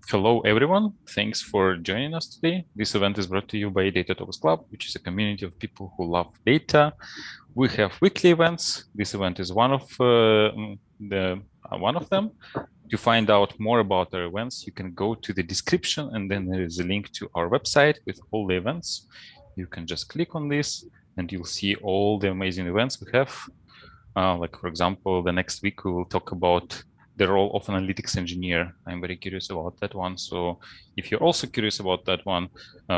Hello, everyone. Thanks for joining us today. This event is brought to you by DataTalks.Club, which is a community of people who love data. We have weekly events. This event is one of them. To find out more about our events, you can go to the description, and then there is a link to our website with all the events. You can just click on this, and you'll see all the amazing events we have. Like, for example, the next week we will talk about the role of analytics engineer. I'm very curious about that one. So if you're also curious about that one,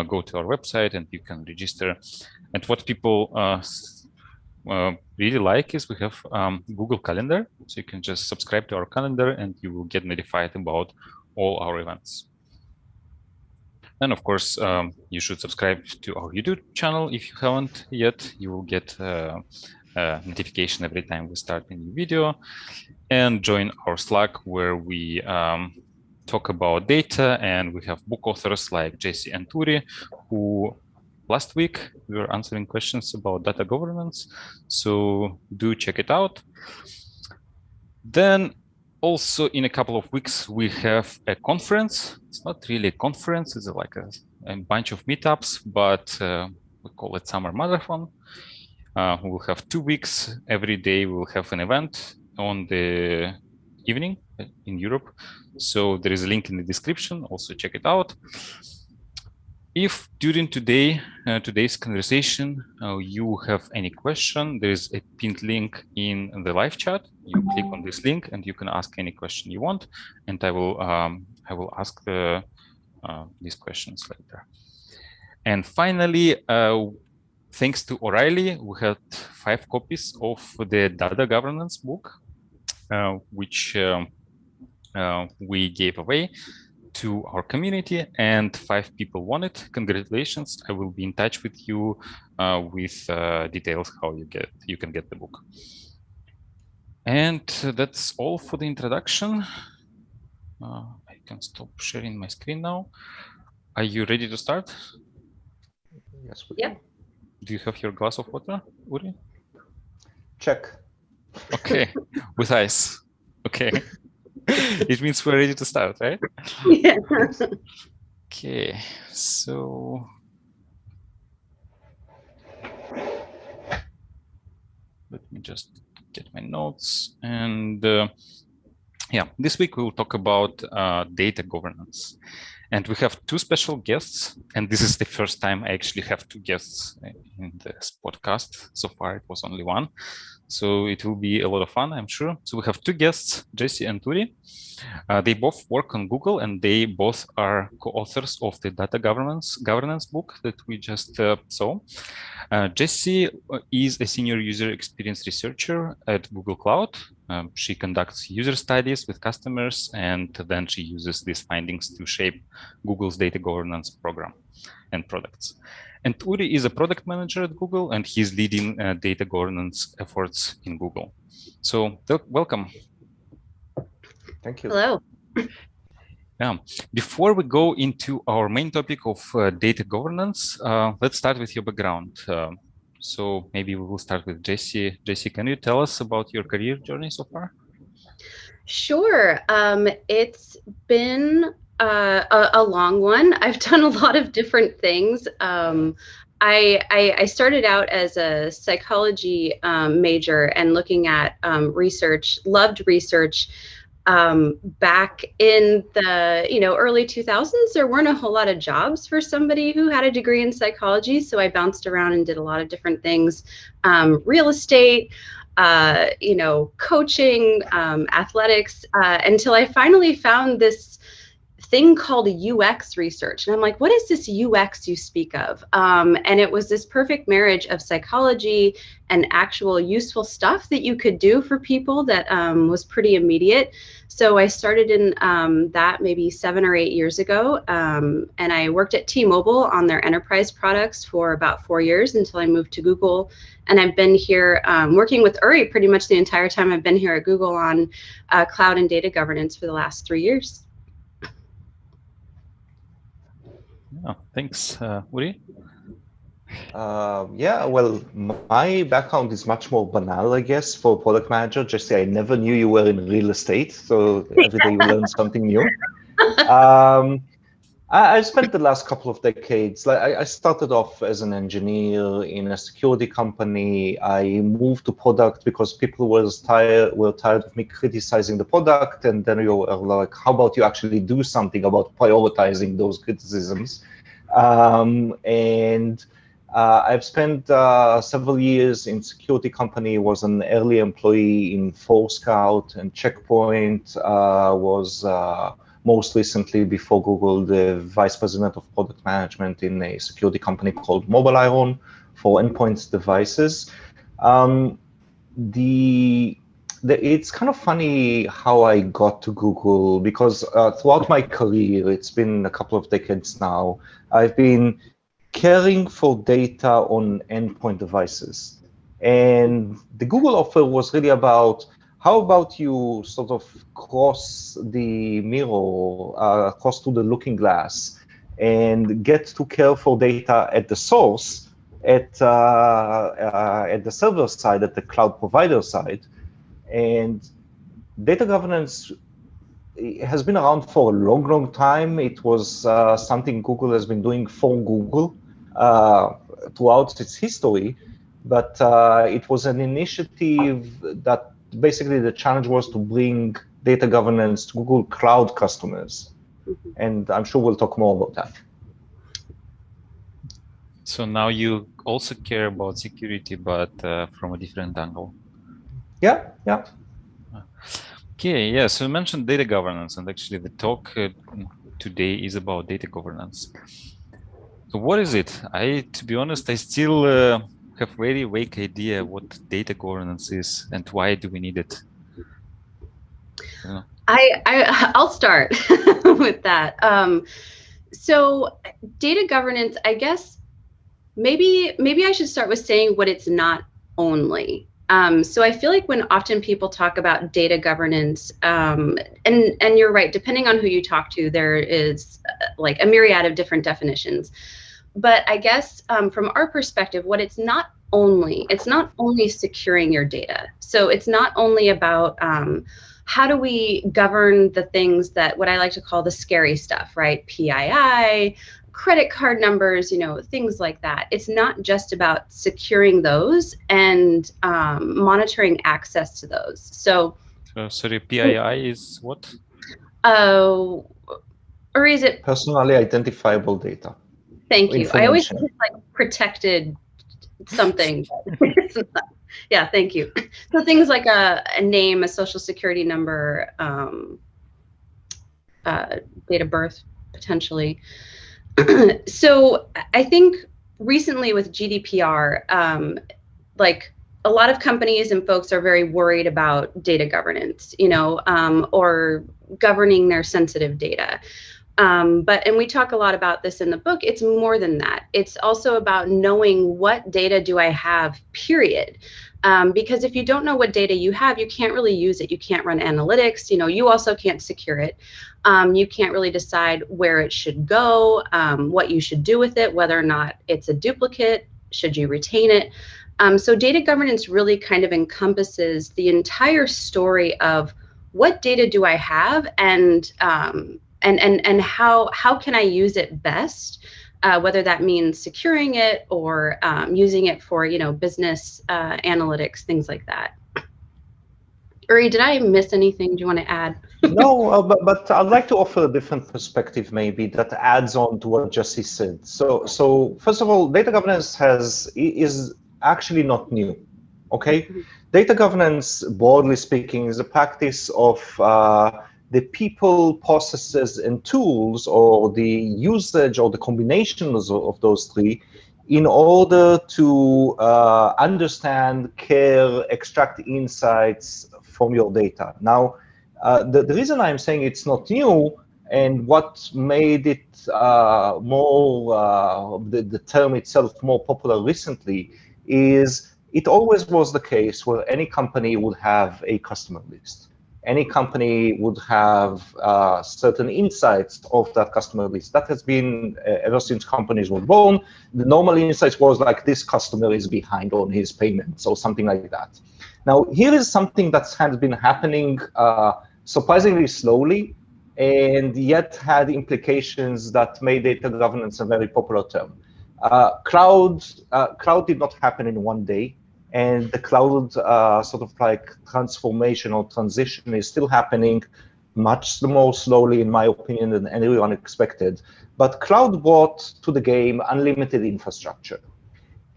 go to our website and you can register. And what people really like is we have Google Calendar. So you can just subscribe to our calendar and you will get notified about all our events. And of course, you should subscribe to our YouTube channel. If you haven't yet, you will get notification every time we start a new video, and join our Slack where we talk about data, and we have book authors like Jessi and Uri, who last week we were answering questions about data governance. So do check it out. Then also in a couple of weeks, we have a conference. It's not really a conference, it's like a bunch of meetups, but we call it Summer Marathon. We will have 2 weeks. Every day we will have an event on the evening in Europe. So there is a link in the description. Also check it out. If during today's conversation you have any question, there is a pinned link in the live chat. You click on this link and you can ask any question you want, and I will ask these questions later. And finally, thanks to O'Reilly, we had 5 copies of the data governance book, which we gave away to our community, and 5 people won it. Congratulations! I will be in touch with you with details how you can get the book. And that's all for the introduction. I can stop sharing my screen now. Are you ready to start? Yes. Yeah. Do you have your glass of water, Uri? Check. Okay, with ice. Okay. It means we're ready to start, right? Yeah. Okay, so let me just get my notes. And yeah, this week we will talk about data governance. And we have 2 special guests, and this is the first time I actually have 2 guests in this podcast. So far, it was only 1. So it will be a lot of fun, I'm sure. So we have 2 guests, Jessi and Uri. They both work on Google, and they both are co-authors of the data governance book that we just saw. Jessi is a senior user experience researcher at Google Cloud. She conducts user studies with customers, and then she uses these findings to shape Google's data governance program and products. And Uri is a product manager at Google, and he's leading data governance efforts in Google. So welcome. Thank you. Hello. Yeah. Before we go into our main topic of data governance, let's start with your background. So maybe we will start with Jessi. Jessi, can you tell us about your career journey so far? Sure. It's been a long one. I've done a lot of different things. I started out as a psychology major and looking at research, loved research. Back in the early 2000s, there weren't a whole lot of jobs for somebody who had a degree in psychology. So I bounced around and did a lot of different things, real estate, coaching, athletics, until I finally found this thing called UX research. And I'm like, what is this UX you speak of? And it was this perfect marriage of psychology and actual useful stuff that you could do for people that was pretty immediate. So I started in that maybe 7 or 8 years ago. And I worked at T-Mobile on their enterprise products for about 4 years until I moved to Google. And I've been here working with Uri pretty much the entire time I've been here at Google on cloud and data governance for the last 3 years. Yeah, thanks, Uri. Yeah, well, my background is much more banal, I guess, for a product manager. Just say I never knew you were in real estate, so every day you learn something new. I've spent the last couple of decades, like I started off as an engineer in a security company. I moved to product because people were tired of me criticizing the product. And then you were like, how about you actually do something about prioritizing those criticisms? I've spent several years in security company, was an early employee in Forescout and Checkpoint, was most recently before Google, the vice president of product management in a security company called Mobile Iron for endpoint devices. It's kind of funny how I got to Google, because throughout my career, it's been a couple of decades now, I've been caring for data on endpoint devices. And the Google offer was really about, how about you sort of cross the mirror, cross to the looking glass, and get to care for data at the source, at the server side, at the cloud provider side. And data governance has been around for a long, long time. It was something Google has been doing for Google throughout its history, but it was an initiative that basically the challenge was to bring data governance to Google Cloud customers. And I'm sure we'll talk more about that. So now you also care about security, but from a different angle. Yeah, yeah. Okay, yeah, so you mentioned data governance, and actually the talk today is about data governance. So what is it? To be honest, I still have very vague idea what data governance is and why do we need it? Yeah. I'll start with that. So data governance, I guess, maybe I should start with saying what it's not only. So I feel like when often people talk about data governance, and you're right, depending on who you talk to, there is like a myriad of different definitions. But I guess from our perspective, what it's not only securing your data. So it's not only about how do we govern the things that, what I like to call the scary stuff, right? PII, credit card numbers, things like that. It's not just about securing those and monitoring access to those. So sorry, PII is what? Or is it personally identifiable data? Thank you. I always think it's like protected something. Yeah, thank you. So things like a name, a social security number, date of birth, potentially. So I think recently with GDPR, like a lot of companies and folks are very worried about data governance, or governing their sensitive data. And we talk a lot about this in the book. It's more than that. It's also about knowing what data do I have, period. Because if you don't know what data you have, you can't really use it. You can't run analytics. You also can't secure it. You can't really decide where it should go, what you should do with it, whether or not it's a duplicate, should you retain it. So data governance really kind of encompasses the entire story of what data do I have, and how can I use it best, whether that means securing it or using it for business analytics, things like that. Uri, did I miss anything? Do you want to add? No, but I'd like to offer a different perspective maybe that adds on to what Jessi said. So first of all, data governance is actually not new. Okay, data governance, broadly speaking, is a practice of the people, processes, and tools, or the usage or the combinations of those three, in order to understand, care, extract insights from your data. Now, the reason I'm saying it's not new, and what made it the term itself more popular recently, is it always was the case where any company would have a customer list. Any company would have certain insights of that customer list. That has been, ever since companies were born, the normal insights was like, this customer is behind on his payments, or something like that. Now, here is something that has been happening surprisingly slowly, and yet had implications that made data governance a very popular term. Cloud did not happen in one day, and the cloud sort of like transformation or transition is still happening much more slowly, in my opinion, than anyone expected. But cloud brought to the game unlimited infrastructure.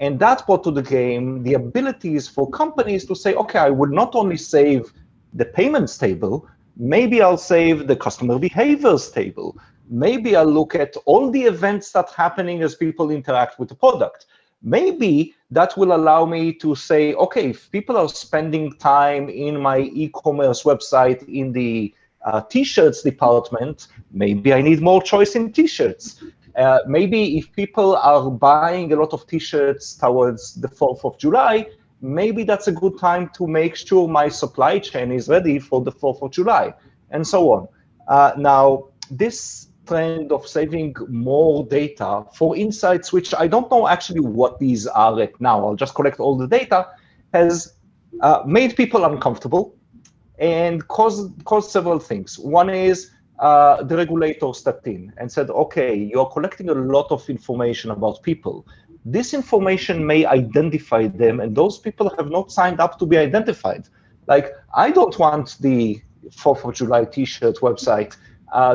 And that brought to the game the abilities for companies to say, okay, I would not only save the payments table, maybe I'll save the customer behaviors table. Maybe I'll look at all the events that are happening as people interact with the product. Maybe that will allow me to say, okay, if people are spending time in my e-commerce website in the t-shirts department, maybe I need more choice in t-shirts. Maybe if people are buying a lot of t-shirts towards the 4th of July, maybe that's a good time to make sure my supply chain is ready for the 4th of July, and so on. Now, this trend of saving more data for insights, which I don't know actually what these are right now, I'll just collect all the data, has made people uncomfortable and caused several things. One is the regulator stepped in and said, okay, you're collecting a lot of information about people. This information may identify them, and those people have not signed up to be identified. Like, I don't want the 4th of July t-shirt website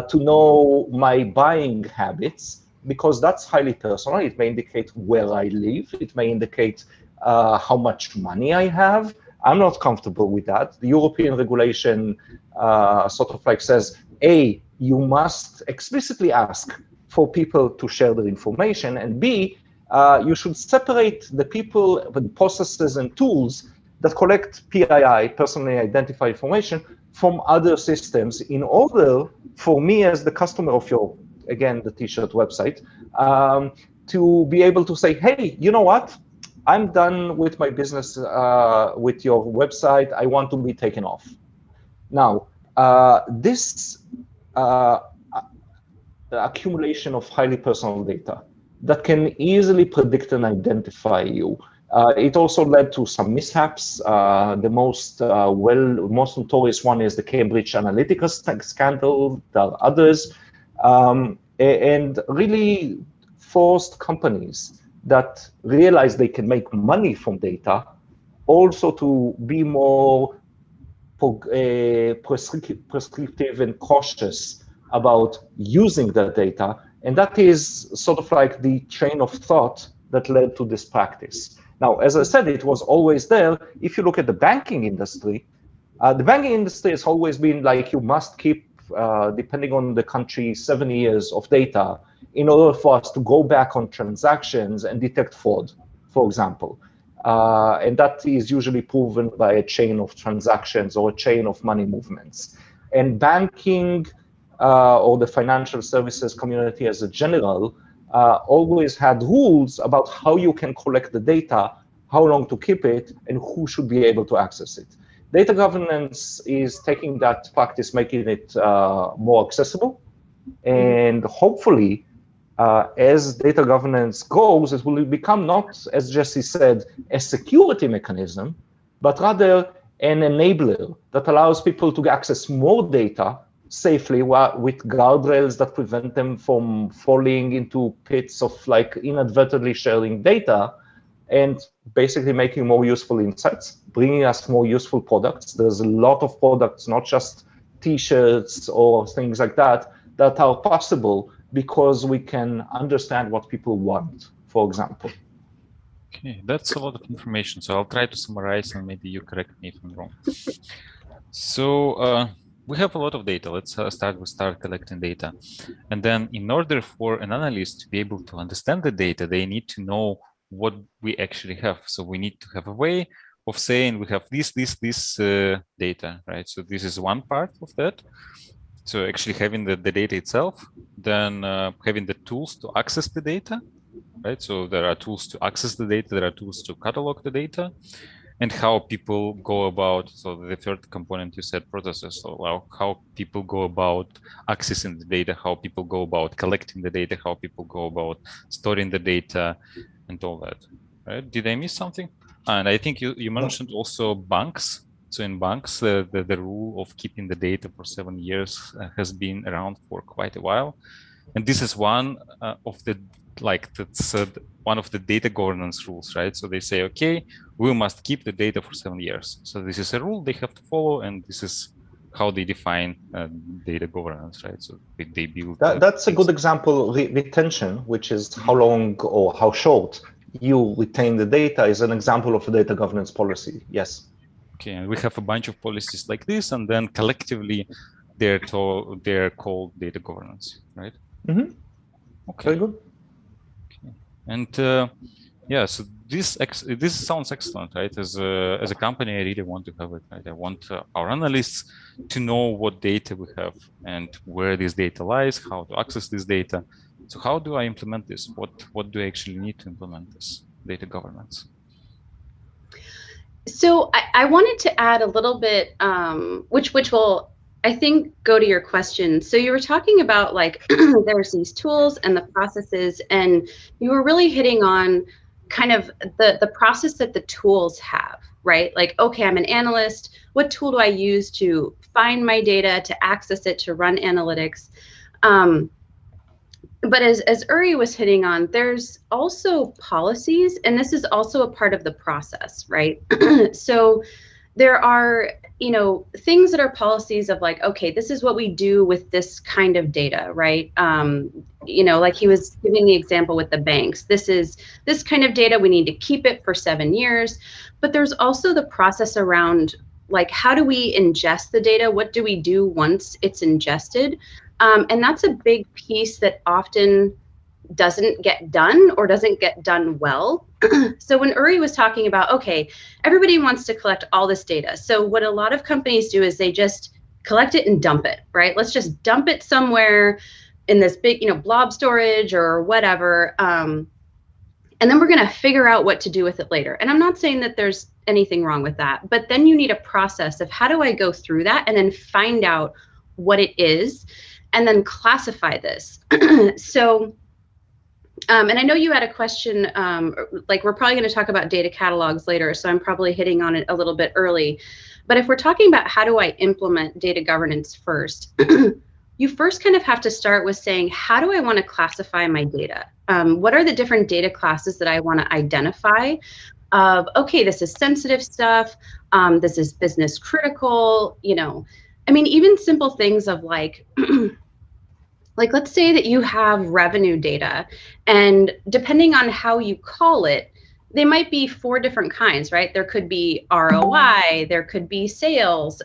to know my buying habits, because that's highly personal. It may indicate where I live. It may indicate how much money I have. I'm not comfortable with that. The European regulation sort of like says, A, you must explicitly ask for people to share their information, and B, you should separate the people, the processes and tools that collect PII, personally identified information, from other systems in order for me as the customer of your, again, the t-shirt website, to be able to say, hey, you know what? I'm done with my business with your website. I want to be taken off. Now, this accumulation of highly personal data that can easily predict and identify you. It also led to some mishaps. The most notorious one is the Cambridge Analytica scandal. There are others, and really forced companies that realize they can make money from data also to be more prescriptive and cautious about using that data. And that is sort of like the chain of thought that led to this practice. Now, as I said, it was always there. If you look at the banking industry has always been like, you must keep, depending on the country, 7 years of data in order for us to go back on transactions and detect fraud, for example. And that is usually proven by a chain of transactions or a chain of money movements. And banking or the financial services community as a general always had rules about how you can collect the data, how long to keep it, and who should be able to access it. Data governance is taking that practice, making it more accessible, and hopefully, as data governance goes, it will become not, as Jessi said, a security mechanism, but rather an enabler that allows people to access more data safely with guardrails that prevent them from falling into pits of like inadvertently sharing data, and basically making more useful insights, bringing us more useful products. There's a lot of products, not just t-shirts or things like that, that are possible because we can understand what people want, for example. Okay, that's a lot of information. So I'll try to summarize, and maybe you correct me if I'm wrong. So we have a lot of data. Let's start collecting data. And then in order for an analyst to be able to understand the data, they need to know what we actually have. So we need to have a way of saying we have this data, right? So this is one part of that. So actually having the data itself, then having the tools to access the data, right? So there are tools to access the data, there are tools to catalog the data, and how people go about, so the third component you said, processes, so how people go about accessing the data, how people go about collecting the data, how people go about storing the data, and all that, right? Did I miss something? And I think you mentioned also banks. So in banks, the rule of keeping the data for 7 years has been around for quite a while. And this is one of the, that's one of the data governance rules, right? So they say, okay, we must keep the data for 7 years. So this is a rule they have to follow, and this is how they define data governance, right? So they build. That's a good example. Retention, which is how long or how short you retain the data, is an example of a data governance policy. Yes. Okay, and we have a bunch of policies like this, and then collectively, they're called data governance, right? Mm-hmm. Okay. Very good. Okay. And yeah, so this sounds excellent, right? As a company, I really want to have it, right? I want our analysts to know what data we have and where this data lies, how to access this data. So how do I implement this? What do I actually need to implement this data governance? So I wanted to add a little bit, which will, I think, go to your question. So you were talking about like there's these tools and the processes, and you were really hitting on kind of the process that the tools have, right? Like, okay, I'm an analyst. What tool do I use to find my data, to access it, to run analytics? But as Uri was hitting on, there's also policies, and this is also a part of the process, right? So there are, things that are policies of like, okay, this is what we do with this kind of data, right? Like he was giving the example with the banks. This is this kind of data, we need to keep it for 7 years. But there's also the process around like, how do we ingest the data? What do we do once it's ingested? And that's a big piece that often doesn't get done or doesn't get done well. So when Uri was talking about, okay, everybody wants to collect all this data. So what a lot of companies do is they just collect it and dump it, right? Let's just dump it somewhere in this big, blob storage or whatever. And then we're going to figure out what to do with it later. And I'm not saying that there's anything wrong with that, but then you need a process of how do I go through that and then find out what it is and then classify this. So, and I know you had a question, like we're probably going to talk about data catalogs later, so I'm probably hitting on it a little bit early. But if we're talking about how do I implement data governance first, you first kind of have to start with saying, how do I want to classify my data? What are the different data classes that I want to identify? Okay, this is sensitive stuff. This is business critical, I mean, even simple things of like, like let's say that you have revenue data, and depending on how you call it, they might be 4 different kinds, right? There could be ROI, there could be sales,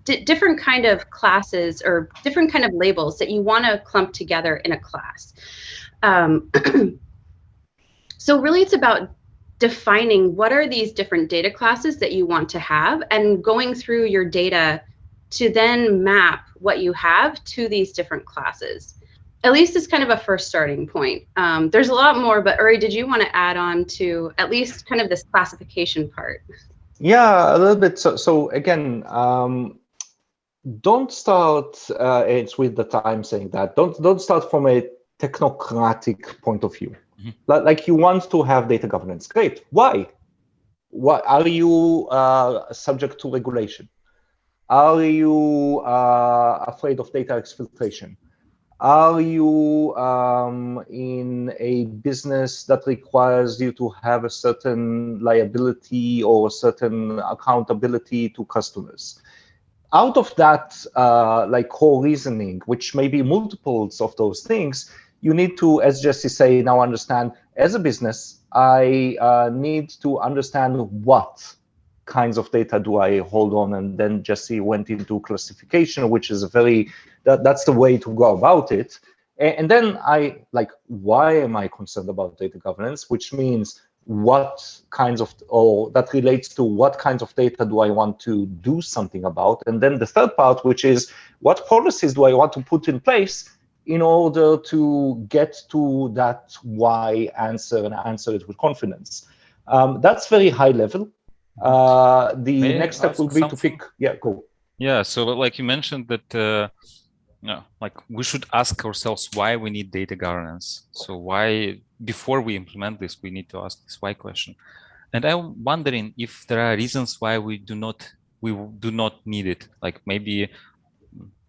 different kind of classes or different kind of labels that you want to clump together in a class. So really it's about defining what are these different data classes that you want to have and going through your data to then map what you have to these different classes. At least it's kind of a first starting point. There's a lot more, but Uri, did you want to add on to at least kind of this classification part? Yeah, a little bit. So again, don't start, it's with the time saying that, don't start from a technocratic point of view. Like you want to have data governance. Great. Why? What are you subject to regulation? Are you afraid of data exfiltration? Are you in a business that requires you to have a certain liability or a certain accountability to customers? Out of that like core reasoning, which may be multiples of those things, you need to, as Jessi say, now understand, as a business, I need to understand what kinds of data do I hold on, and then Jessi went into classification, which is a very, that's the way to go about it. And then I like, why am I concerned about data governance? Which means what kinds of, or that relates to what kinds of data do I want to do something about? And then the third part, which is what policies do I want to put in place in order to get to that why answer and answer it with confidence. That's very high level. The next step will be to pick, go. Yeah, so like you mentioned that, like we should ask ourselves why we need data governance. So why, before we implement this, we need to ask this why question. And I'm wondering if there are reasons why we do not need it. Like maybe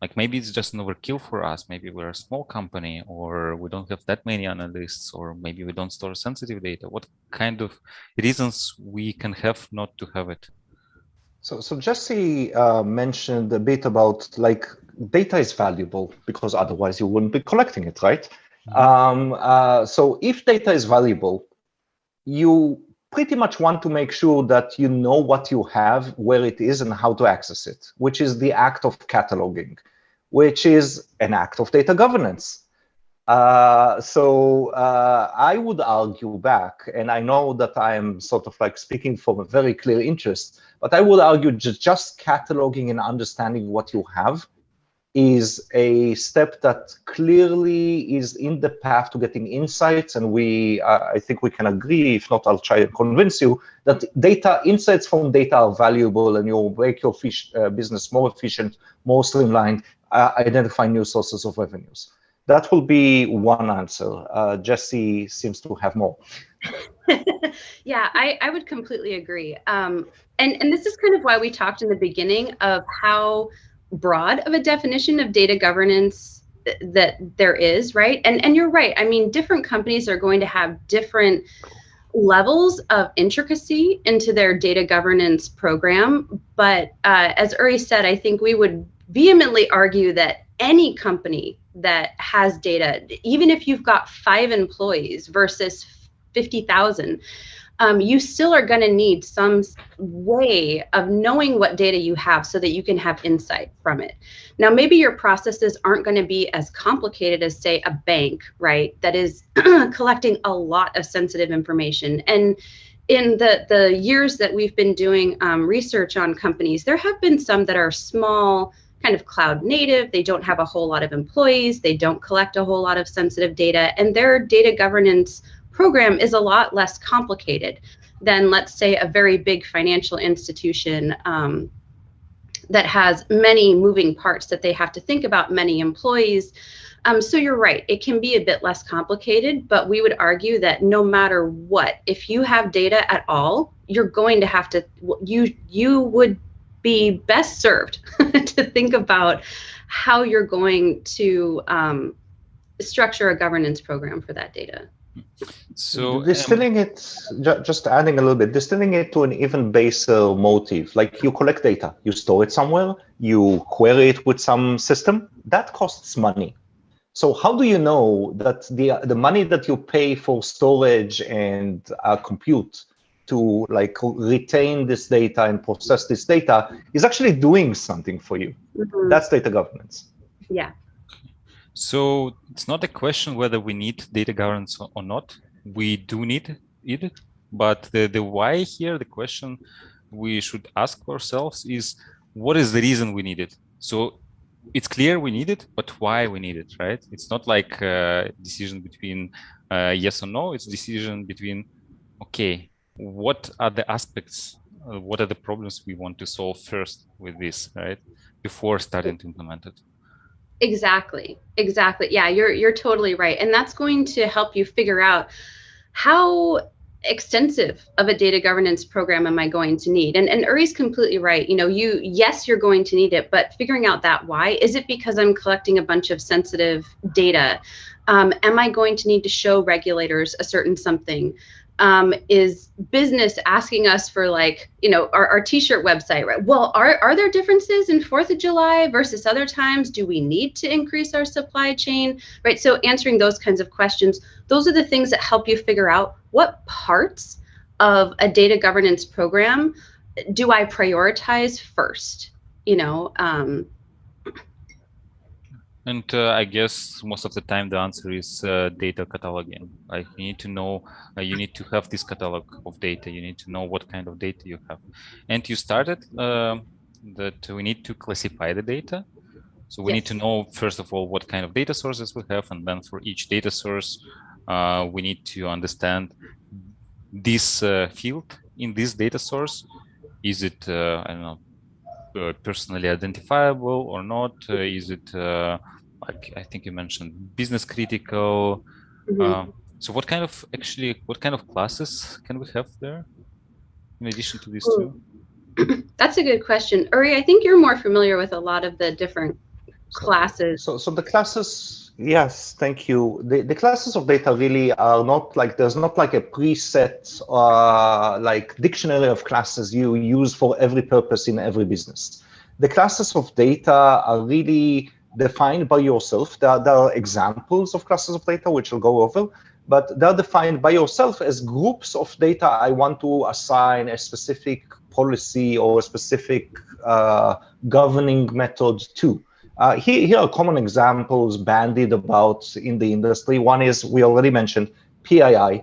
it's just an overkill for us. Maybe we're a small company, or we don't have that many analysts, or maybe we don't store sensitive data. What kind of reasons we can have not to have it? So Jessi mentioned a bit about like data is valuable because otherwise you wouldn't be collecting it, right? So if data is valuable, you pretty much want to make sure that you know what you have, where it is, and how to access it, which is the act of cataloging, which is an act of data governance. So I would argue back, and I know that I am sort of like speaking from a very clear interest, but I would argue just cataloging and understanding what you have is a step that clearly is in the path to getting insights. And I think we can agree, if not, I'll try to convince you that insights from data are valuable, and you'll make your business more efficient, more streamlined, identify new sources of revenues. That will be one answer. Jessi seems to have more. Yeah, I would completely agree. And this is kind of why we talked in the beginning of how broad of a definition of data governance that there is, right? And you're right. I mean, different companies are going to have different levels of intricacy into their data governance program. But as Uri said, I think we would vehemently argue that any company that has data, even if you've got 5 employees versus 50,000, you still are going to need some way of knowing what data you have so that you can have insight from it. Now, maybe your processes aren't going to be as complicated as, say, a bank, right, that is collecting a lot of sensitive information. And in the years that we've been doing research on companies, there have been some that are small, kind of cloud native. They don't have a whole lot of employees. They don't collect a whole lot of sensitive data, and their data governance program is a lot less complicated than, let's say, a very big financial institution that has many moving parts that they have to think about, many employees. So you're right, it can be a bit less complicated, but we would argue that no matter what, if you have data at all, you're going to have to, you would be best served to think about how you're going to structure a governance program for that data. So distilling it, just adding a little bit, distilling it to an even baser motive, like you collect data, you store it somewhere, you query it with some system, that costs money. So how do you know that the money that you pay for storage and compute to like retain this data and process this data is actually doing something for you? Mm-hmm. That's data governance. Yeah. So it's not a question whether we need data governance or not. We do need it, but the why here, the question we should ask ourselves is, what is the reason we need it? So it's clear we need it, but why we need it, right? It's not like a decision between yes or no. It's a decision between, okay, what are the aspects, what are the problems we want to solve first with this, right? Before starting to implement it. Exactly. Yeah, you're totally right. And that's going to help you figure out how extensive of a data governance program am I going to need? And Uri's completely right. You know, yes, you're going to need it, but figuring out that why. Is it because I'm collecting a bunch of sensitive data? Am I going to need to show regulators a certain something? Is business asking us for, like, you know, our t-shirt website, right? Well, are there differences in 4th of July versus other times? Do we need to increase our supply chain, right? So answering those kinds of questions, those are the things that help you figure out what parts of a data governance program do I prioritize first, you know? And I guess most of the time the answer is data cataloging. Like, you need to know, you need to have this catalog of data. You need to know what kind of data you have. And you started that we need to classify the data. So we need to know, first of all, what kind of data sources we have. And then for each data source, we need to understand this field in this data source. Is it, I don't know, personally identifiable or not? Is it, like I think you mentioned, business critical? Mm-hmm. So what kind of classes can we have there? in addition to these two? That's a good question. Uri, I think you're more familiar with a lot of the different classes. So the classes, yes, thank you. The classes of data really are not like, there's not like a preset like dictionary of classes you use for every purpose in every business. The classes of data are really defined by yourself. There are examples of classes of data, which I'll go over, but they're defined by yourself as groups of data I want to assign a specific policy or a specific governing method to. Here are common examples bandied about in the industry. One is, we already mentioned, PII.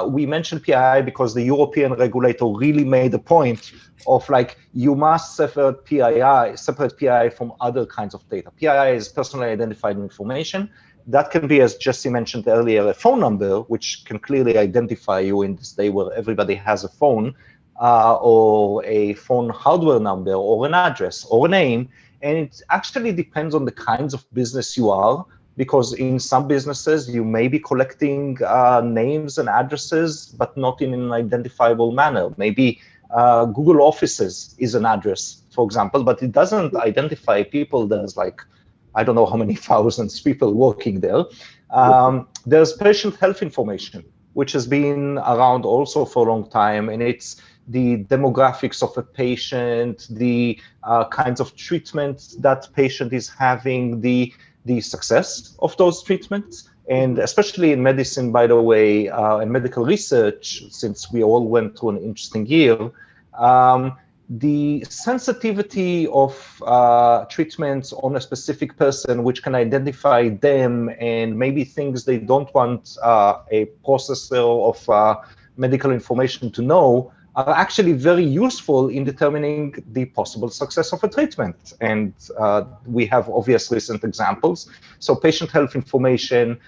We mentioned PII because the European regulator really made a point of like, you must separate PII from other kinds of data. PII is personally identified information. That can be, as Jessi mentioned earlier, a phone number, which can clearly identify you in this day where everybody has a phone, or a phone hardware number, or an address, or a name. And it actually depends on the kinds of business you are, because in some businesses, you may be collecting names and addresses, but not in an identifiable manner. Maybe Google Offices is an address, for example, but it doesn't identify people. There's like, I don't know how many thousands of people working there. There's patient health information, which has been around also for a long time, and it's the demographics of a patient, the kinds of treatments that patient is having, the success of those treatments. And especially in medicine, by the way, and medical research, since we all went through an interesting year, the sensitivity of treatments on a specific person, which can identify them and maybe things they don't want a processor of medical information to know, are actually very useful in determining the possible success of a treatment. And we have obvious recent examples. So patient health information,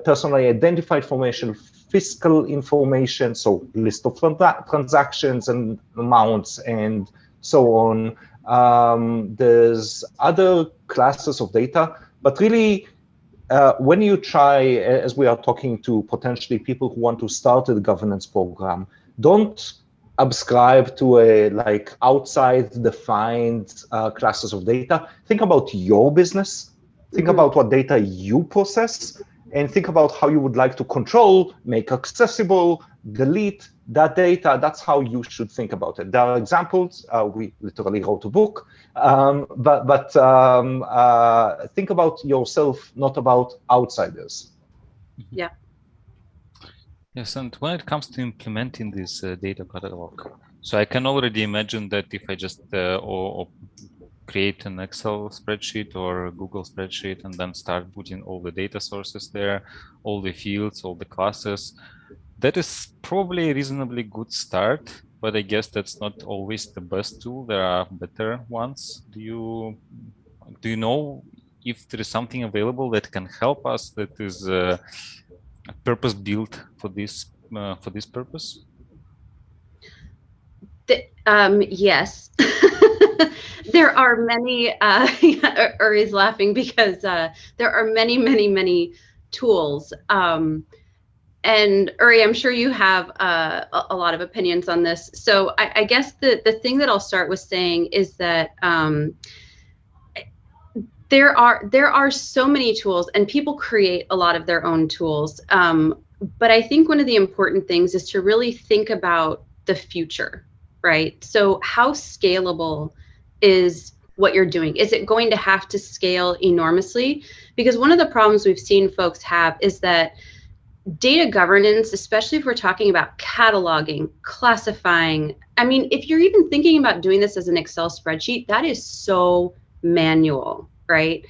personally identified information, fiscal information, so list of transactions and amounts and so on. There's other classes of data, but really, when you try, as we are talking to potentially people who want to start a governance program, don't subscribe to a like outside defined classes of data. Think about your business. Think about what data you process, and think about how you would like to control, make accessible, delete that data. That's how you should think about it. There are examples. We literally wrote a book, but think about yourself, not about outsiders. Yeah. Yes, and when it comes to implementing this data catalog, so I can already imagine that if I just or create an Excel spreadsheet or a Google spreadsheet and then start putting all the data sources there, all the fields, all the classes, that is probably a reasonably good start, but I guess that's not always the best tool. There are better ones. Do you know if there is something available that can help us that is purpose built for this purpose? Yes. There are many, Uri's laughing because there are many tools. And Uri, I'm sure you have a lot of opinions on this. So I guess the thing that I'll start with saying is that there are so many tools, and people create a lot of their own tools. But I think one of the important things is to really think about the future, right? So how scalable is what you're doing? Is it going to have to scale enormously? Because one of the problems we've seen folks have is that data governance, especially if we're talking about cataloging, classifying, I mean, if you're even thinking about doing this as an Excel spreadsheet, that is so manual, right?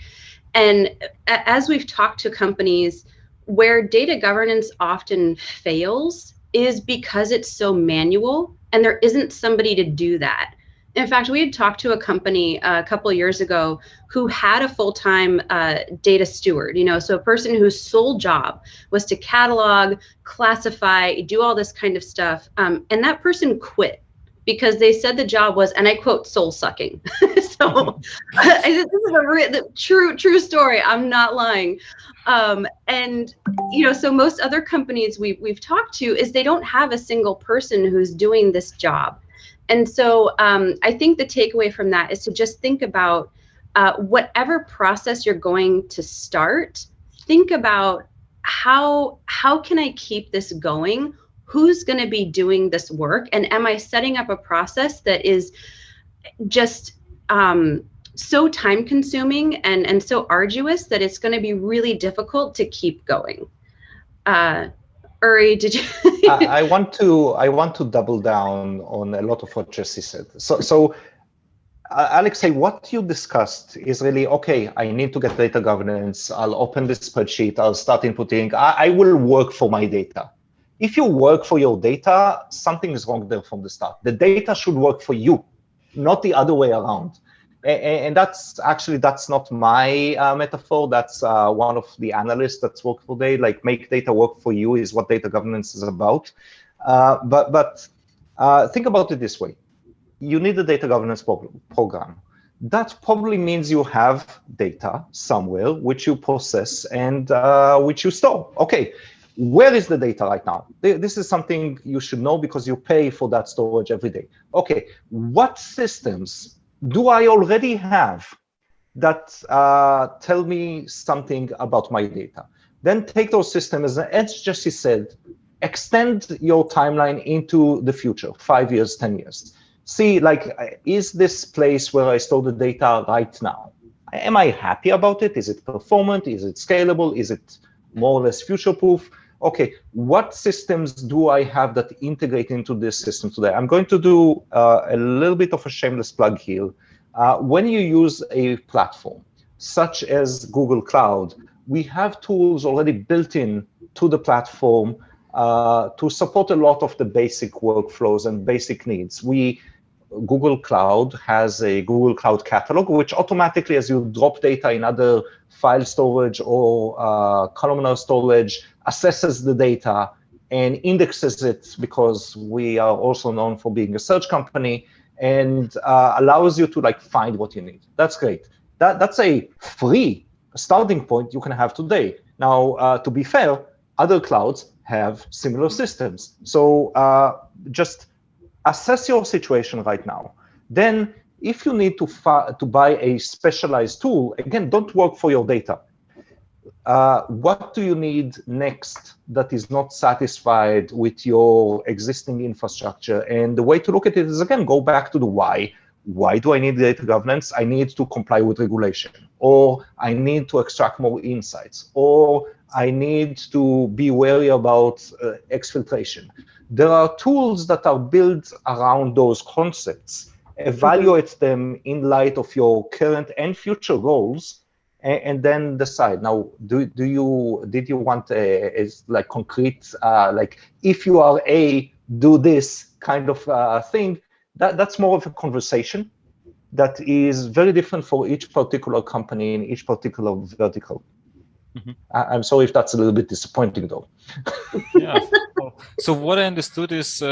And as we've talked to companies, where data governance often fails is because it's so manual and there isn't somebody to do that. In fact, we had talked to a company a couple of years ago who had a full-time data steward, so a person whose sole job was to catalog, classify, do all this kind of stuff. And that person quit because they said the job was, and I quote, soul sucking. So this is a true story. I'm not lying. And so most other companies we've talked to is they don't have a single person who's doing this job. And so I think the takeaway from that is to just think about whatever process you're going to start, think about how can I keep this going? Who's going to be doing this work? And am I setting up a process that is just so time consuming and so arduous that it's going to be really difficult to keep going? Uri, did you? I want to double down on a lot of what Jessi said. So Alexei, what you discussed is really, okay, I need to get data governance. I'll open this spreadsheet. I'll start inputting. I will work for my data. If you work for your data, something is wrong there from the start. The data should work for you, not the other way around. And that's not my metaphor. That's one of the analysts that's worked for Day. Like, make data work for you is what data governance is about. But think about it this way. You need a data governance program. That probably means you have data somewhere which you process and which you store. Okay, where is the data right now? This is something you should know because you pay for that storage every day. Okay, what systems do I already have that tell me something about my data? Then take those systems, as Jessi said, extend your timeline into the future, 5 years, 10 years. See, like, is this place where I store the data right now? Am I happy about it? Is it performant? Is it scalable? Is it more or less future-proof? Okay, what systems do I have that integrate into this system today? I'm going to do a little bit of a shameless plug here. When you use a platform such as Google Cloud, we have tools already built in to the platform to support a lot of the basic workflows and basic needs. Google Cloud has a Google Cloud Catalog, which automatically, as you drop data in other file storage or columnar storage, assesses the data and indexes it, because we are also known for being a search company, and allows you to find what you need. That's great. That's a free starting point you can have today. Now, to be fair, other clouds have similar systems. So just assess your situation right now. Then, if you need to buy a specialized tool, again, don't work for your data. What do you need next that is not satisfied with your existing infrastructure? And the way to look at it is, again, go back to the why. Why do I need data governance? I need to comply with regulation, or I need to extract more insights, or I need to be wary about exfiltration. There are tools that are built around those concepts. Evaluate them in light of your current and future goals, and then decide. Now, did you want a concrete, if you are A, do this kind of thing? That's more of a conversation that is very different for each particular company in each particular vertical. Mm-hmm. I'm sorry if that's a little bit disappointing, though. Yeah. So what I understood is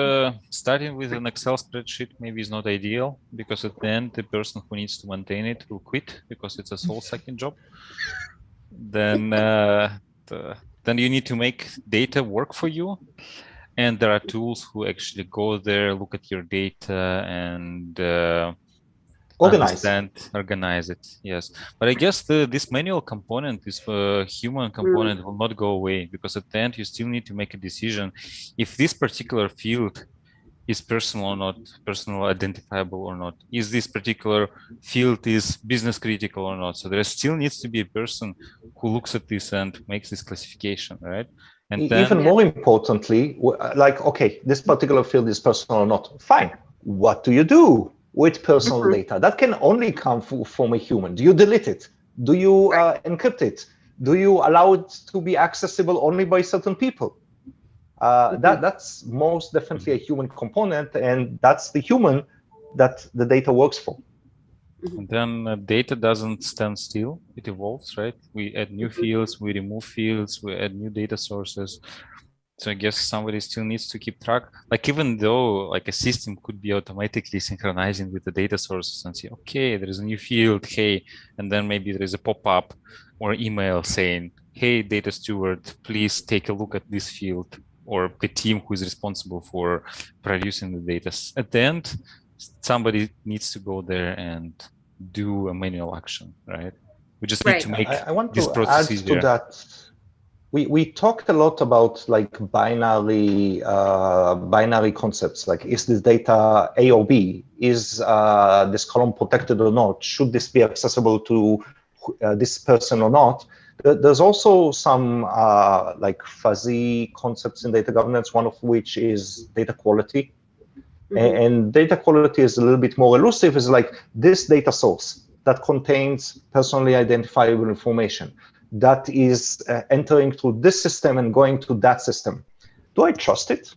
starting with an Excel spreadsheet maybe is not ideal, because at the end, the person who needs to maintain it will quit because it's a soul-sucking job. Then you need to make data work for you. And there are tools who actually go there, look at your data, and organize it. Yes, but I guess this manual component, this human component, will not go away, because at the end you still need to make a decision if this particular field is personal or not, personal identifiable or not. Is this particular field is business critical or not? So there still needs to be a person who looks at this and makes this classification, right? And then, even more importantly, okay, this particular field is personal or not. Fine. What do you do with personal data? That can only come from a human. Do you delete it? Do you encrypt it? Do you allow it to be accessible only by certain people? That's most definitely a human component, and that's the human that the data works for. And then data doesn't stand still, it evolves, right? We add new fields, we remove fields, we add new data sources. So I guess somebody still needs to keep track. Like even though like a system could be automatically synchronizing with the data sources and say, okay, there is a new field, hey, and then maybe there is a pop-up or email saying, hey, data steward, please take a look at this field, or the team who is responsible for producing the data. At the end, somebody needs to go there and do a manual action, right? We just need to make I want this to process add easier. to that. We talked a lot about like binary concepts, like is this data A or B? Is this column protected or not? Should this be accessible to this person or not? There's also some like fuzzy concepts in data governance, one of which is data quality. And data quality is a little bit more elusive. It's like this data source that contains personally identifiable information that is entering through this system and going to that system. Do I trust it?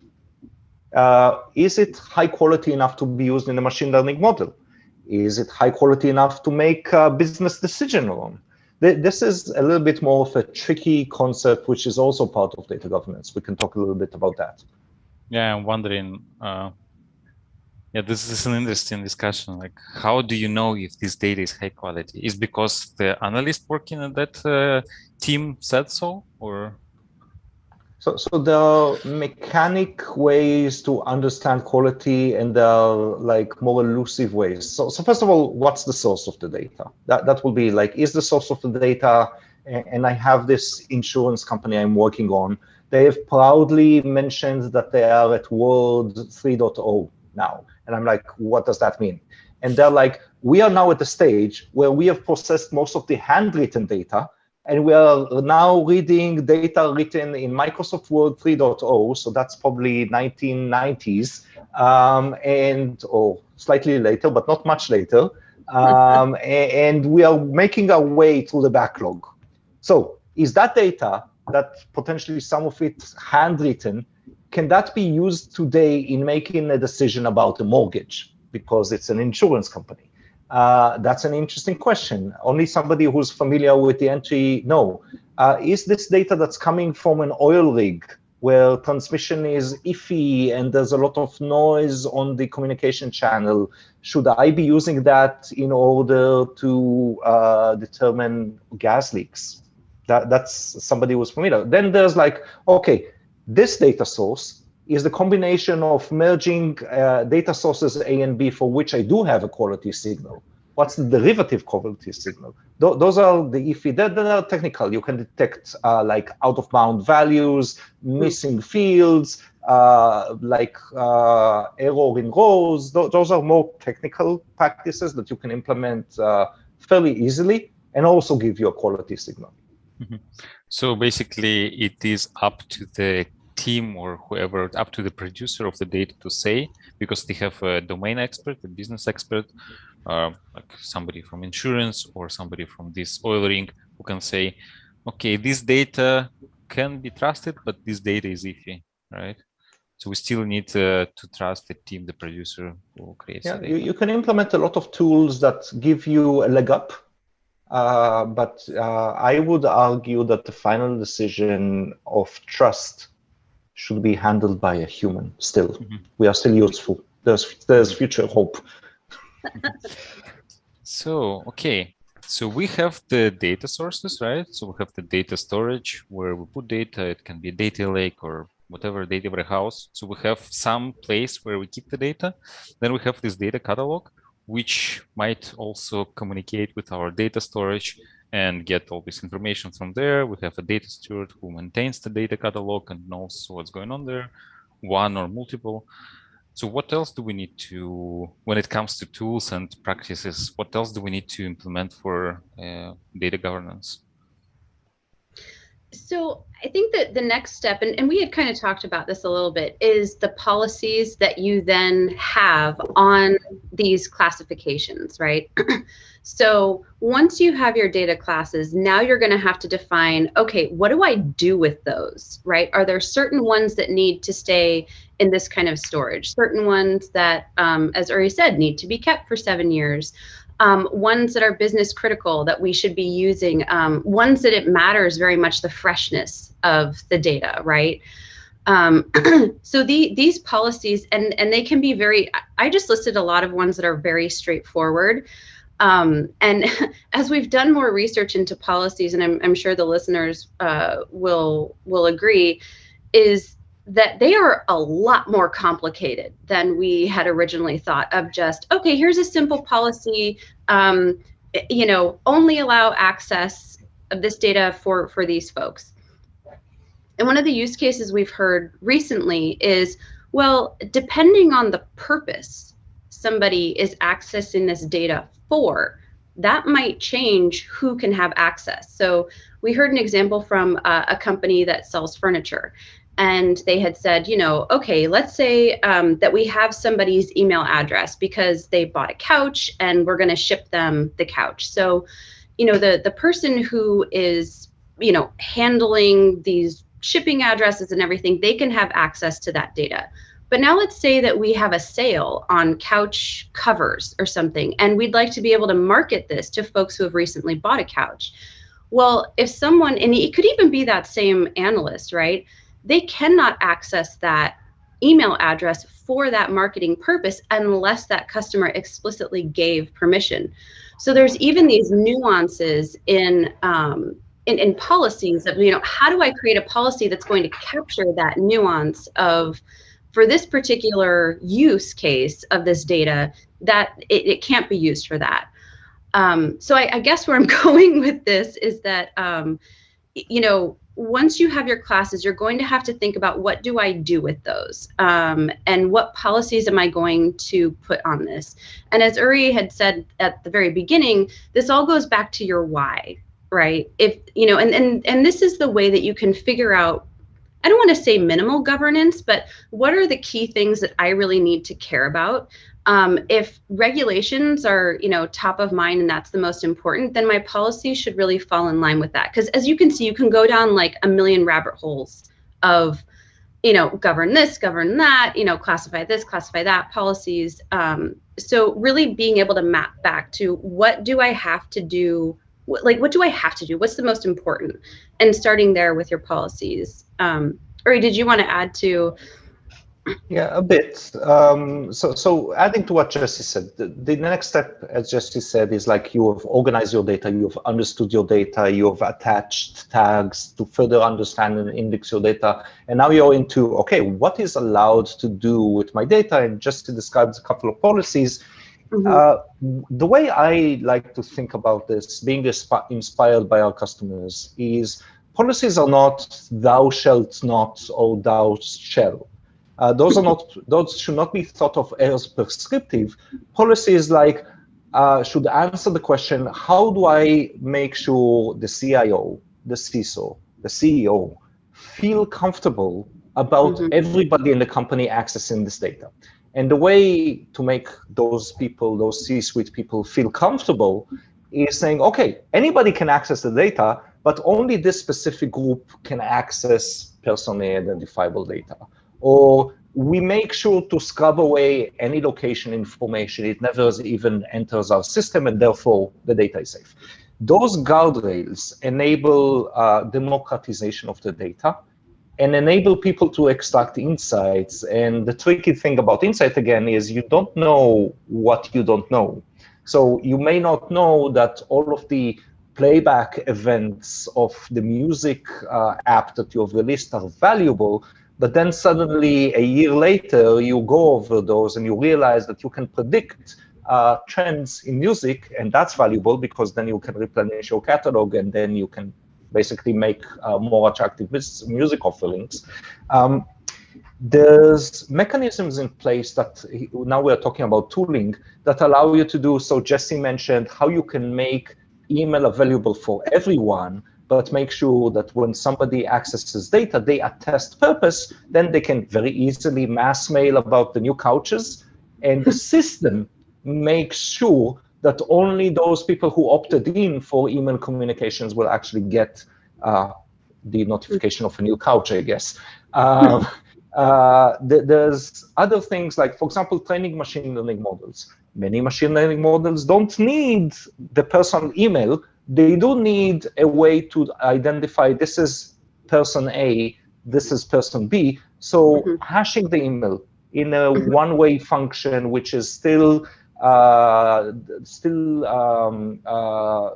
Is it high quality enough to be used in a machine learning model? Is it high quality enough to make a business decision on? This is a little bit more of a tricky concept, which is also part of data governance. We can talk a little bit about that. Yeah, I'm wondering, yeah, this is an interesting discussion. Like, how do you know if this data is high quality? Is because the analyst working at that team said so, or? So there are mechanic ways to understand quality, and there are like more elusive ways. So first of all, what's the source of the data? That will be like, is the source of the data, and I have this insurance company I'm working on. They have proudly mentioned that they are at World 3.0 now. And I'm like, what does that mean? And they're like, we are now at the stage where we have processed most of the handwritten data, and we are now reading data written in Microsoft Word 3.0, so that's probably 1990s, or slightly later, but not much later. And we are making our way through the backlog. So is that data, that potentially some of it handwritten, can that be used today in making a decision about a mortgage because it's an insurance company? That's an interesting question. Only somebody who's familiar with the entry, no. Is this data that's coming from an oil rig where transmission is iffy and there's a lot of noise on the communication channel? Should I be using that in order to determine gas leaks? That's somebody who's familiar. Then there's like, okay, this data source is the combination of merging data sources A and B for which I do have a quality signal. What's the derivative quality signal? Those are the iffy, that are technical. You can detect like out-of-bound values, missing fields, like error in rows. Those are more technical practices that you can implement fairly easily and also give you a quality signal. So basically, it is up to the team or whoever, up to the producer of the data to say, because they have a domain expert, a business expert, like somebody from insurance or somebody from this oil rig who can say, okay, this data can be trusted, but this data is iffy, right? So we still need to trust the team, the producer who creates the data. You can implement a lot of tools that give you a leg up. But I would argue that the final decision of trust should be handled by a human still. We are still useful. There's future hope. So, okay. So we have the data sources, right? So we have the data storage where we put data. It can be a data lake or whatever, data warehouse. So we have some place where we keep the data. Then we have this data catalog, which might also communicate with our data storage and get all this information from there. We have a data steward who maintains the data catalog and knows what's going on there, one or multiple. So what else do we need to, when it comes to tools and practices, what else do we need to implement for data governance? So I think that the next step, and we had kind of talked about this a little bit, is the policies that you then have on these classifications, right? So once you have your data classes, now you're going to have to define, okay, what do I do with those, right? Are there certain ones that need to stay in this kind of storage? Certain ones that, as Uri said, need to be kept for 7 years. Ones that are business critical that we should be using, ones that it matters very much the freshness of the data, right? So these policies, and they can be very, I just listed a lot of ones that are very straightforward. And as we've done more research into policies, and I'm sure the listeners will agree, is that they are a lot more complicated than we had originally thought of. Just, okay, here's a simple policy, you know, only allow access of this data for these folks. And one of the use cases we've heard recently is, well, depending on the purpose somebody is accessing this data for, that might change who can have access. So we heard an example from a company that sells furniture, and they had said, you know, okay, let's say that we have somebody's email address because they bought a couch and we're going to ship them the couch. So, you know, the person who is, you know, handling these shipping addresses and everything, they can have access to that data. But now let's say that we have a sale on couch covers or something, and we'd like to be able to market this to folks who have recently bought a couch. Well, if someone, and it could even be that same analyst, right? They cannot access that email address for that marketing purpose unless that customer explicitly gave permission. So there's even these nuances in policies that, you know, how do I create a policy that's going to capture that nuance of, for this particular use case of this data, that it can't be used for that. So I guess where I'm going with this is that, you know, once you have your classes, you're going to have to think about, what do I do with those? And what policies am I going to put on this? And as Uri had said at the very beginning, this all goes back to your why, right? If, you know, and this is the way that you can figure out, I don't want to say minimal governance, but what are the key things that I really need to care about? If regulations are, you know, top of mind and that's the most important, then my policy should really fall in line with that. Because as you can see, you can go down like a million rabbit holes of, you know, govern this, govern that, you know, classify this, classify that policies. So really being able to map back to, what do I have to do? Like, what do I have to do? What's the most important? And starting there with your policies. Uri, did you want to add to? Yeah, a bit. So adding to what Jessi said, the next step, as Jessi said, is like, you have organized your data, you have understood your data, you have attached tags to further understand and index your data. And now you're into, okay, what is allowed to do with my data? And Jessi describes a couple of policies. Mm-hmm. The way I like to think about this, being inspired by our customers, is policies are not thou shalt not or thou shall. Those should not be thought of as prescriptive. Policies like should answer the question, how do I make sure the CIO, the CISO, the CEO feel comfortable about everybody in the company accessing this data? And the way to make those people, those C-suite people, feel comfortable is saying, okay, anybody can access the data, but only this specific group can access personally identifiable data. Or we make sure to scrub away any location information. It never even enters our system, and therefore the data is safe. Those guardrails enable democratization of the data and enable people to extract insights. And the tricky thing about insight, again, is you don't know what you don't know. So you may not know that all of the playback events of the music app that you have released are valuable, but then suddenly a year later, you go over those and you realize that you can predict trends in music, and that's valuable because then you can replenish your catalog, and then you can basically make more attractive music offerings. There's mechanisms in place that, now we're talking about tooling, that allow you to do, so Jessi mentioned how you can make email available for everyone, but make sure that when somebody accesses data, they attest purpose, then they can very easily mass mail about the new couches, and the system makes sure that only those people who opted in for email communications will actually get the notification of a new couch, I guess. There's other things like, for example, training machine learning models. Many machine learning models don't need the personal email. They do need a way to identify, this is person A, this is person B, So hashing the email in a one-way function, which is still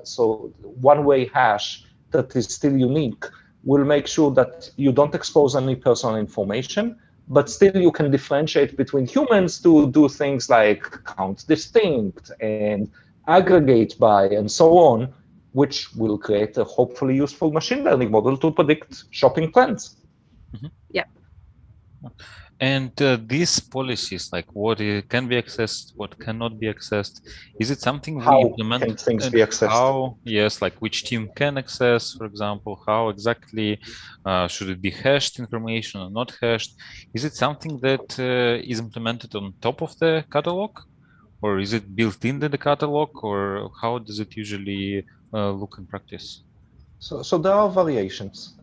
so one-way hash that is still unique, will make sure that you don't expose any personal information, but still you can differentiate between humans to do things like count distinct and aggregate by and so on, which will create a hopefully useful machine learning model to predict shopping trends. Yeah. And these policies, like what can be accessed, what cannot be accessed, is it something we implement? How can things be accessed? How, yes, like which team can access, for example, how exactly should it be hashed information or not hashed? Is it something that is implemented on top of the catalog, or is it built into the catalog, or how does it usually look in practice? So there are variations.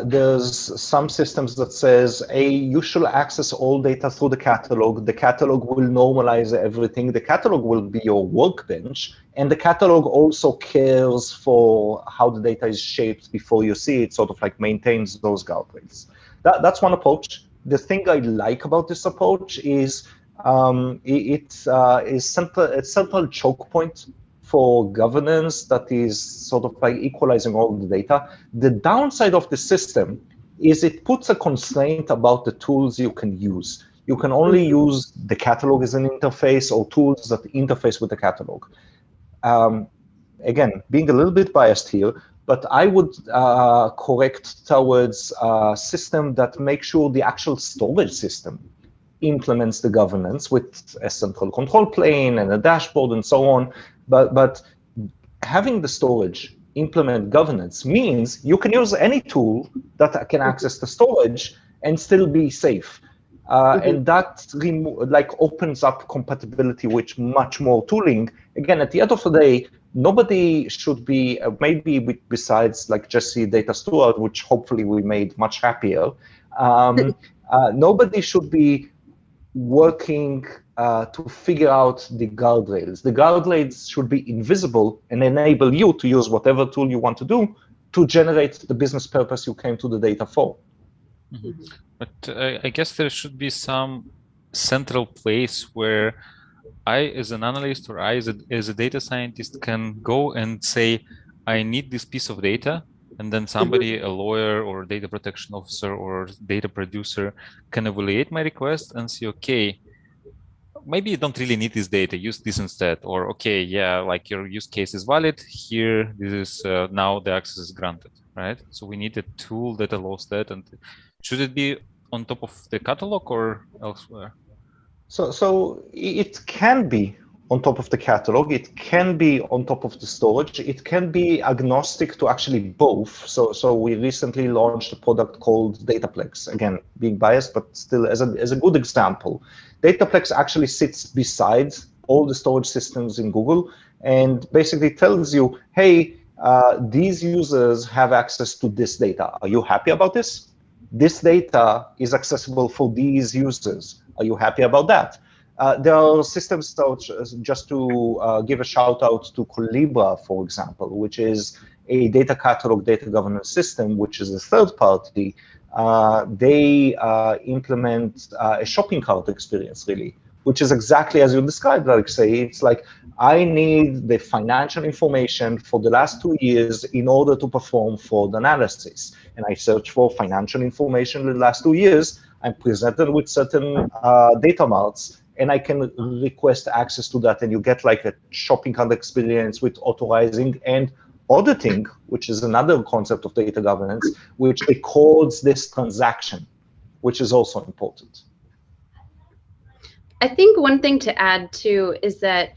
There's some systems that says, hey, you should access all data through the catalog. The catalog will normalize everything. The catalog will be your workbench. And the catalog also cares for how the data is shaped before you see it, sort of like maintains those guardrails. That's one approach. The thing I like about this approach is it's a central choke point for governance that is sort of like equalizing all the data. The downside of the system is it puts a constraint about the tools you can use. You can only use the catalog as an interface or tools that interface with the catalog. Again, being a little bit biased here, but I would correct towards a system that makes sure the actual storage system implements the governance with a central control plane and a dashboard and so on. But having the storage implement governance means you can use any tool that can access the storage and still be safe. And that opens up compatibility with much more tooling. Again, at the end of the day, nobody should be, maybe besides like Jessi Data Steward, which hopefully we made much happier, nobody should be working to figure out the guardrails. The guardrails should be invisible and enable you to use whatever tool you want to do to generate the business purpose you came to the data for. But I guess there should be some central place where I, as an analyst, or I, as a data scientist, can go and say, I need this piece of data. And then somebody, a lawyer or data protection officer or data producer, can evaluate my request and say, okay, maybe you don't really need this data, use this instead. Or, okay, yeah, like your use case is valid here. This is now the access is granted, right? So we need a tool that allows that. And should it be on top of the catalog or elsewhere? So it can be on top of the catalog, it can be on top of the storage, it can be agnostic to actually both. So we recently launched a product called Dataplex, again, being biased, but still as a good example. Dataplex actually sits beside all the storage systems in Google and basically tells you, hey, these users have access to this data. Are you happy about this? This data is accessible for these users. Are you happy about that? There are systems such as, just to give a shout out to Colibra, for example, which is a data catalog data governance system, which is a third party. They implement a shopping cart experience, really, which is exactly as you described, Alexei. It's like, I need the financial information for the last 2 years in order to perform fraud analysis. And I search for financial information in the last 2 years. I'm presented with certain data marts, and I can request access to that, and you get like a shopping cart experience with authorizing and auditing, which is another concept of data governance, which records this transaction, which is also important. I think one thing to add too is that,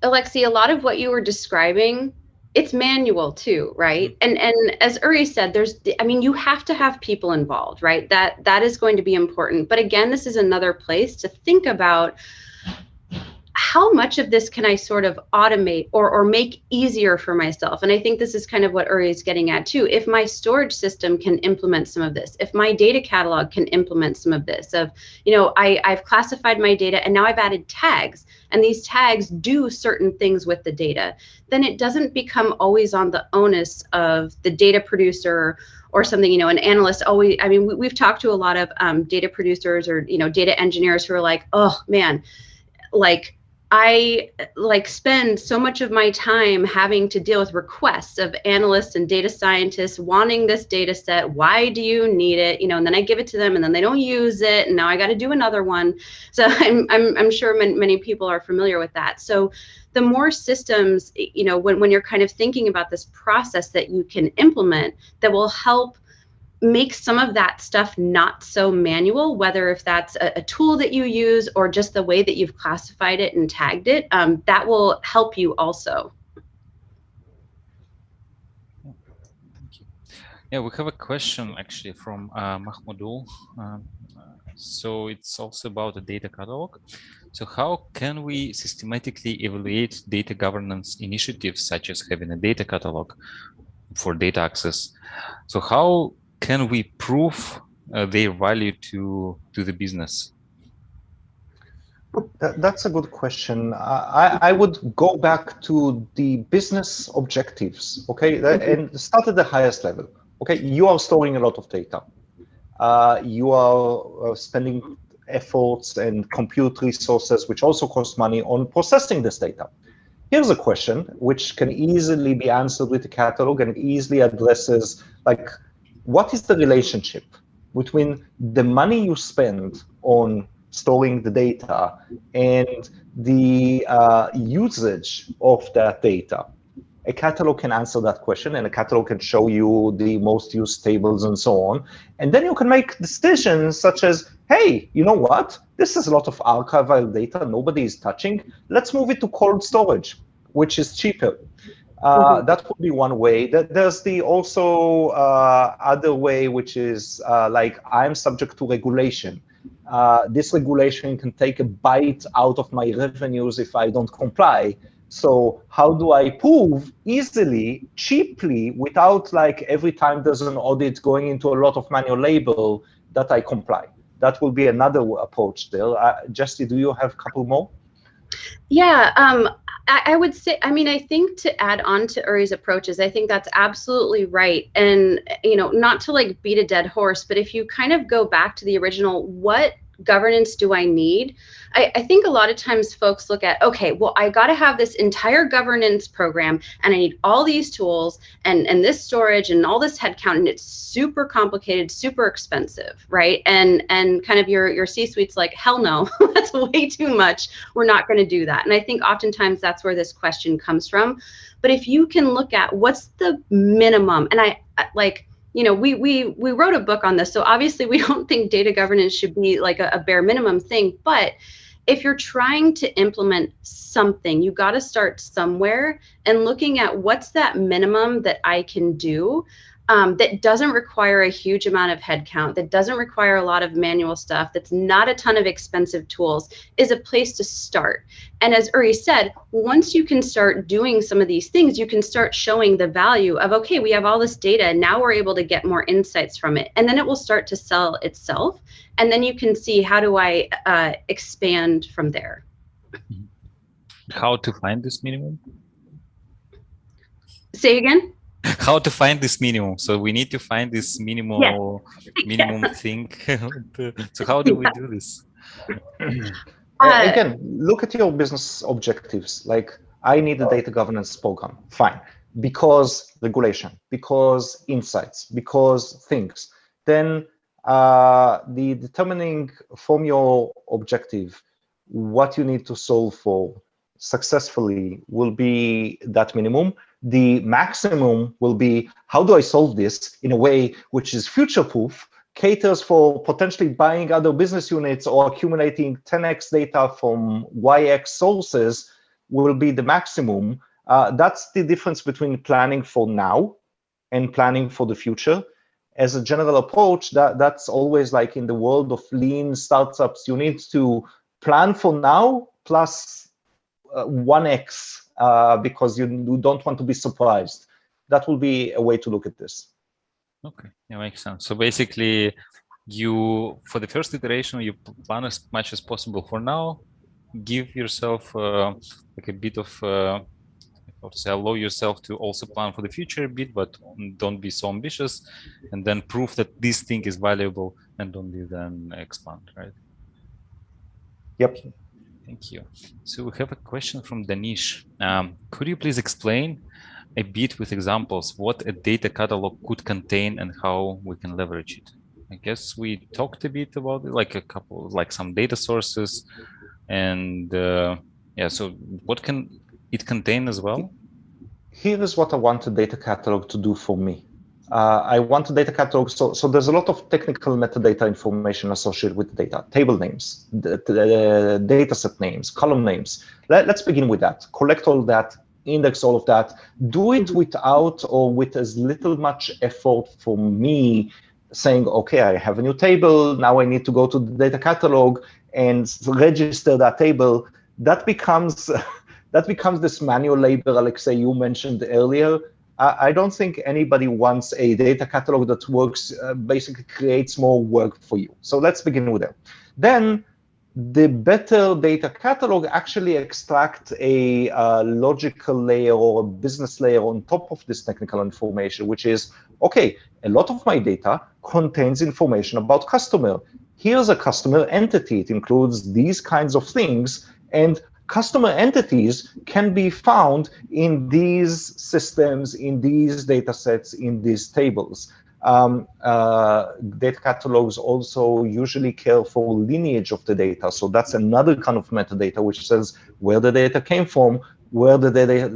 Alexei, a lot of what you were describing, it's manual too, right? And as Uri said, you have to have people involved, right? That is going to be important. But again, this is another place to think about how much of this can I sort of automate or make easier for myself? And I think this is kind of what Uri is getting at too. If my storage system can implement some of this, if my data catalog can implement some of this, of, I've classified my data and now I've added tags, and these tags do certain things with the data, then it doesn't become always on the onus of the data producer or something, an analyst always, we've talked to a lot of data producers or, data engineers who are like, oh man, I spend so much of my time having to deal with requests of analysts and data scientists wanting this data set. Why do you need it? And then I give it to them and then they don't use it. And now I got to do another one. So I'm sure many people are familiar with that. So the more systems, when you're kind of thinking about this process that you can implement that will help make some of that stuff not so manual, whether if that's a tool that you use or just the way that you've classified it and tagged it, that will help you also. Thank you. Yeah, we have a question actually from Mahmoudul. So it's also about the data catalog. So how can we systematically evaluate data governance initiatives such as having a data catalog for data access? So how can we prove their value to the business? That's a good question. I would go back to the business objectives, okay, and start at the highest level. Okay, you are storing a lot of data. You are spending efforts and compute resources, which also cost money, on processing this data. Here's a question which can easily be answered with the catalog, and it easily addresses, like, what is the relationship between the money you spend on storing the data and the usage of that data? A catalog can answer that question, and a catalog can show you the most used tables and so on. And then you can make decisions such as, hey, you know what? This is a lot of archival data nobody is touching. Let's move it to cold storage, which is cheaper. That would be one way. There's the also other way, which is like, I'm subject to regulation. This regulation can take a bite out of my revenues if I don't comply. So how do I prove easily, cheaply, without like every time there's an audit going into a lot of manual labor, that I comply? That will be another approach there. Jessi, do you have a couple more? Yeah, I would say, I think to add on to Uri's approaches, I think that's absolutely right. And, not to like beat a dead horse, but if you kind of go back to the original, what governance do I need? I think a lot of times folks look at, okay, well, I got to have this entire governance program and I need all these tools and this storage and all this headcount, and it's super complicated, super expensive, right? And kind of your C-suite's like, hell no, that's way too much. We're not going to do that. And I think oftentimes that's where this question comes from. But if you can look at what's the minimum, and we wrote a book on this, so obviously we don't think data governance should be like a bare minimum thing, but if you're trying to implement something, you got to start somewhere and looking at what's that minimum that I can do that doesn't require a huge amount of headcount, that doesn't require a lot of manual stuff, that's not a ton of expensive tools, is a place to start. And as Uri said, once you can start doing some of these things, you can start showing the value of, okay, we have all this data, now we're able to get more insights from it. And then it will start to sell itself. And then you can see, how do I expand from there? How to find this minimum? Say again? How to find this minimum? So we need to find this minimum thing. So how do we do this? Again, look at your business objectives. Like, I need a data governance program. Fine. Because regulation, because insights, because things. Then the determining from your objective what you need to solve for successfully will be that minimum. The maximum will be, how do I solve this in a way which is future-proof, caters for potentially buying other business units or accumulating 10x data from YX sources, will be the maximum. That's the difference between planning for now and planning for the future. As a general approach, that's always like in the world of lean startups, you need to plan for now plus 1x because you don't want to be surprised. That will be a way to look at this. Okay, that makes sense. So basically, for the first iteration, you plan as much as possible for now. Give yourself like a bit of how to say, allow yourself to also plan for the future a bit, but don't be so ambitious, and then prove that this thing is valuable, and only then expand, right? Yep. Okay. Thank you. So we have a question from Danish. Could you please explain a bit with examples what a data catalog could contain and how we can leverage it? I guess we talked a bit about it, like some data sources, and yeah. So what can it contain as well? Here is what I want a data catalog to do for me. I want a data catalog, so there's a lot of technical metadata information associated with the data, table names, the data set names, column names. Let's begin with that. Collect all that, index all of that, do it without or with as little much effort for me saying, okay, I have a new table, now I need to go to the data catalog and register that table. That becomes this manual labor, Alexei, you mentioned earlier. I don't think anybody wants a data catalog that works, basically creates more work for you. So let's begin with that. Then the better data catalog actually extract a logical layer or a business layer on top of this technical information, which is, okay, a lot of my data contains information about customer. Here's a customer entity. It includes these kinds of things, and customer entities can be found in these systems, in these data sets, in these tables. Data catalogs also usually care for lineage of the data. So that's another kind of metadata which says where the data came from, where the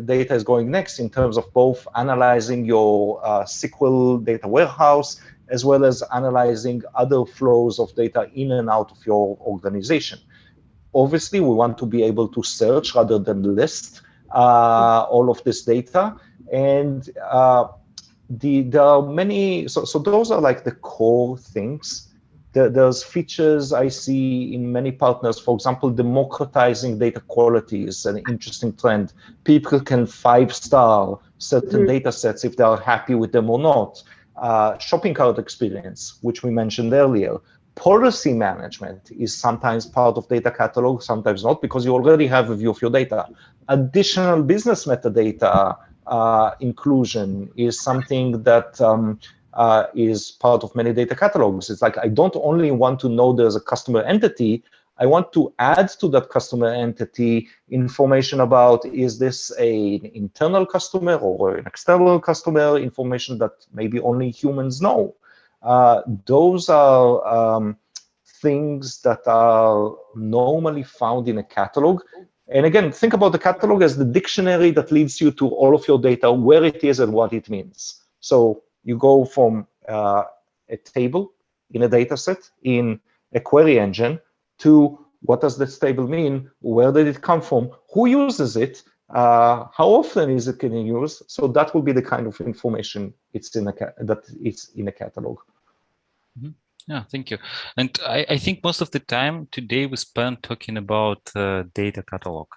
data is going next in terms of both analyzing your SQL data warehouse as well as analyzing other flows of data in and out of your organization. Obviously, we want to be able to search rather than list all of this data. And there are many, so those are like the core things. There's features I see in many partners. For example, democratizing data quality is an interesting trend. People can 5-star certain data sets if they are happy with them or not. Shopping cart experience, which we mentioned earlier. Policy management is sometimes part of data catalog, sometimes not, because you already have a view of your data. Additional business metadata inclusion is something that is part of many data catalogs. It's like, I don't only want to know there's a customer entity, I want to add to that customer entity information about, is this an internal customer or an external customer, information that maybe only humans know. Those are things that are normally found in a catalog. And again, think about the catalog as the dictionary that leads you to all of your data, where it is and what it means. So you go from a table in a data set in a query engine to what does this table mean? Where did it come from? Who uses it? How often is it getting used? So that will be the kind of information it's in a catalog. Mm-hmm. Yeah, thank you. And I think most of the time today we spent talking about data catalog.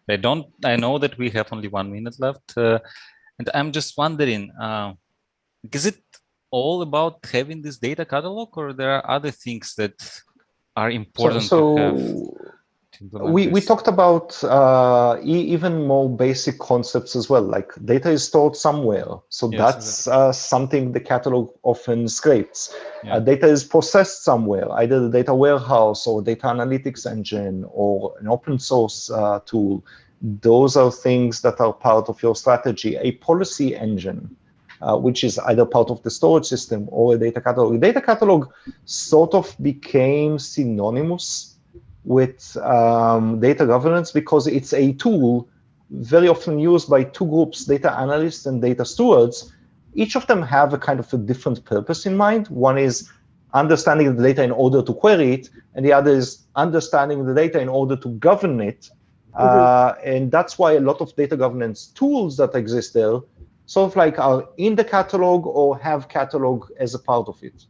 I know that we have only 1 minute left, and I'm just wondering, is it all about having this data catalog, or there are other things that are important to have? We talked about even more basic concepts as well, like data is stored somewhere. So yes, that's exactly. Something the catalog often scrapes. Yeah. Data is processed somewhere, either the data warehouse or data analytics engine or an open source tool. Those are things that are part of your strategy. A policy engine, which is either part of the storage system or a data catalog. Data catalog sort of became synonymous with data governance because it's a tool very often used by two groups, data analysts and data stewards. Each of them have a kind of a different purpose in mind. One is understanding the data in order to query it, and the other is understanding the data in order to govern it. And that's why a lot of data governance tools that exist there sort of like are in the catalog or have catalog as a part of it.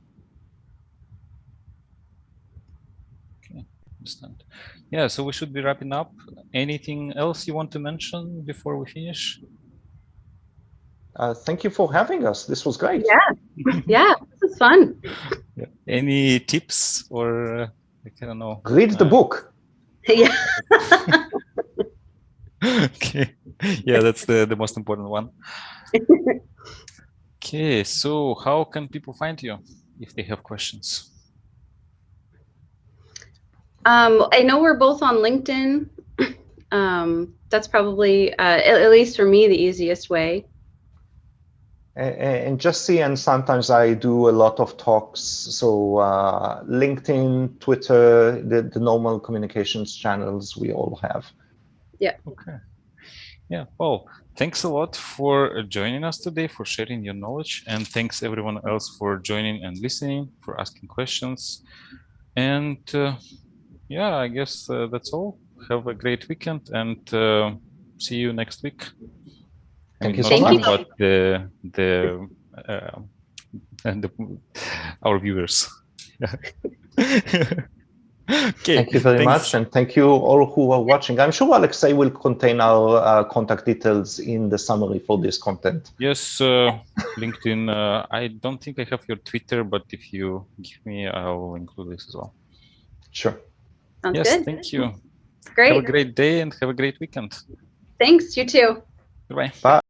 understand. Yeah, so we should be wrapping up. Anything else you want to mention before we finish? Thank you for having us. This was great. Yeah, yeah, this is fun. Yeah. Any tips or I don't know. Read the book. Yeah. Okay. Yeah, that's the most important one. Okay, so how can people find you if they have questions? I know we're both on LinkedIn. That's probably, at least for me, the easiest way. And Jessi, and sometimes I do a lot of talks. So LinkedIn, Twitter, the normal communications channels we all have. Yeah. Okay. Yeah. Well, thanks a lot for joining us today, for sharing your knowledge, and thanks everyone else for joining and listening, for asking questions. And yeah, I guess that's all. Have a great weekend, and see you next week. Thank you not so you, much. but our viewers. Okay. Thank you very much, and thank you all who are watching. I'm sure Alexei will contain our contact details in the summary for this content. Yes, LinkedIn. I don't think I have your Twitter, but if you give me, I'll include this as well. Sure. Sounds yes, good. thank you. Great. Have a great day and have a great weekend. Thanks, you too. Goodbye. Bye.